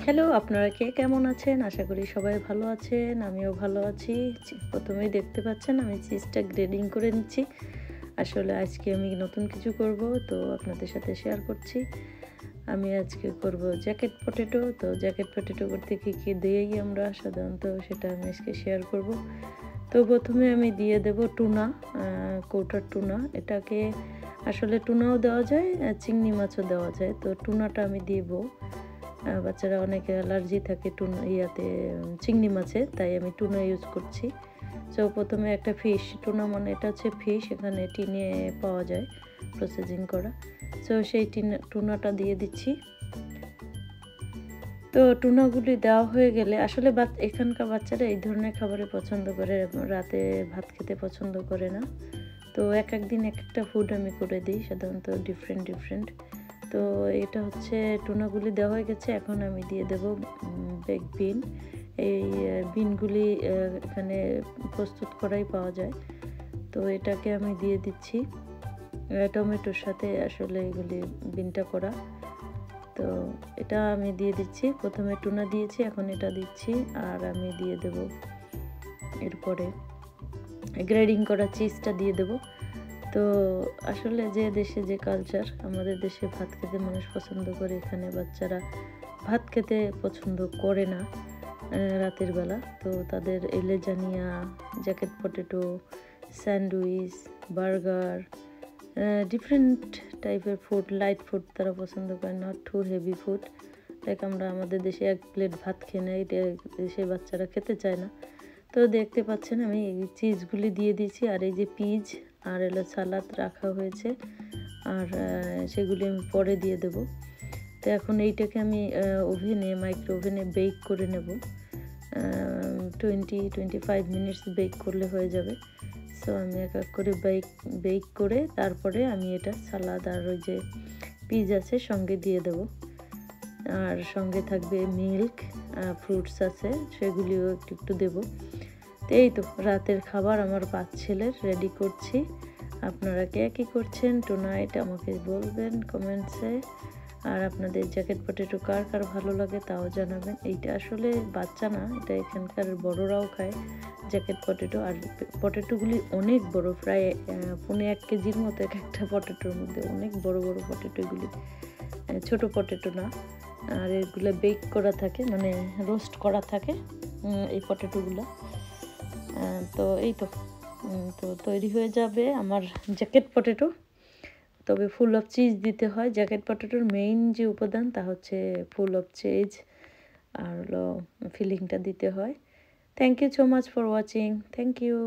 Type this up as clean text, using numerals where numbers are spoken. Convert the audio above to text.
Hello, আপনারা কে কেমন আছেন? আশা করি সবাই ভালো আছেন। আমিও ভালো আছি। প্রথমেই দেখতে পাচ্ছেন আমি চিজটা গ্রেডিং করে নিচ্ছি। আসলে আজকে আমি নতুন কিছু করব, তো আপনাদের সাথে শেয়ার করছি। আমি আজকে করব জ্যাকেট পটেটো। তো জ্যাকেট পটেটো করতে কী দেই আমরা সাধারণত সেটা আমি আজকে শেয়ার করব। তো প্রথমে আমি দিয়ে দেব টুনা, কৌটার টুনা। এটাকে আসলে টুনাও দেওয়া যায়, চিংড়ি মাছও দেওয়া যায়। তো টুনাটা আমি দিব। বাচ্চারা অনেকে অ্যালার্জি থাকে চিংড়ি মাছে, তাই আমি টুনা ইউজ করছি। সো প্রথমে একটা ফিশ, টুনা মানে এটা হচ্ছে ফিশ, এখানে টিনে পাওয়া যায় প্রসেসিং করা। সো সেই টুনাটা দিয়ে দিচ্ছি। তো টুনাগুলি দেওয়া হয়ে গেলে আসলে এখানকার বাচ্চারা এই ধরনের খাবারই পছন্দ করে, রাতে ভাত খেতে পছন্দ করে না। তো এক দিন এক একটা ফুড আমি করে দিই, সাধারণত ডিফারেন্ট। তো এটা হচ্ছে টুনাগুলি দেওয়া হয়ে গেছে। এখন আমি দিয়ে দেব বেক বিন। এই বিনগুলি এখানে প্রস্তুত করাই পাওয়া যায়। তো এটাকে আমি দিয়ে দিচ্ছি টমেটোর সাথে, আসলে এগুলি বিনটা করা। তো এটা আমি দিয়ে দিচ্ছি। প্রথমে টুনা দিয়েছি, এখন এটা দিচ্ছি। আর আমি দিয়ে দেব এরপরে গ্রেডিং করা চিজটা দিয়ে দেব। তো আসলে যে দেশে যে কালচার, আমাদের দেশে ভাত খেতে মানুষ পছন্দ করে, এখানে বাচ্চারা ভাত খেতে পছন্দ করে না রাতের বেলা। তো তাদের lasagna, jacket potato, sandwich, burger, different টাইপের ফুড, লাইট ফুড তারা পছন্দ করে, not too heavy food. Like আমরা আমাদের দেশে এক প্লেট ভাত খেয়ে নেই, এটা দেশে বাচ্চারা খেতে চায় না। তো দেখতে পাচ্ছেন আমি এই চিজগুলি দিয়ে দিয়েছি, আর এই যে পিজ আর সালাদ রাখা হয়েছে, আর সেগুলি আমি পরে দিয়ে দেব। তো এখন এইটাকে আমি মাইক্রো ওভেনে বেক করে নেব। 20-25 মিনিটস বেক করলে হয়ে যাবে। সো আমি এক করে বেক করে তারপরে আমি এটা সালাদ আর ওই যে পিজ আছে সঙ্গে দিয়ে দেব। আর সঙ্গে থাকবে মিল্ক, ফ্রুটস আছে, সেগুলিও একটু দেব। তো এই তো রাতের খাবার আমার 5 ছেলের রেডি করছি। আপনারা কে কী করছেন টুনাইট আমাকে বলবেন কমেন্টসে। আর আপনাদের জ্যাকেট পটেটো কার কার ভালো লাগে তাও জানাবেন। এইটা আসলে বাচ্চা না, এটা এখানকার বড়রাও খায় জ্যাকেট পটেটো। আর পটেটোগুলি অনেক বড়, প্রায় 1.5 কেজির মতো একটা পটেটোর মধ্যে, অনেক বড় পটেটো এগুলি, ছোট পটেটো না। আর এগুলো বেক করা থাকে, মানে রোস্ট করা থাকে এই পটেটোগুলো। তো এই তো তৈরি হয়ে যাবে আমার জ্যাকেট পটেটো। তবে ফুল অফ চিজ দিতে হয়। জ্যাকেট পটেটোর মেইন যে উপাদান তা হচ্ছে ফুল অফ চিজ, আর ফিলিংটা দিতে হয়। Thank you so much for watching. Thank you.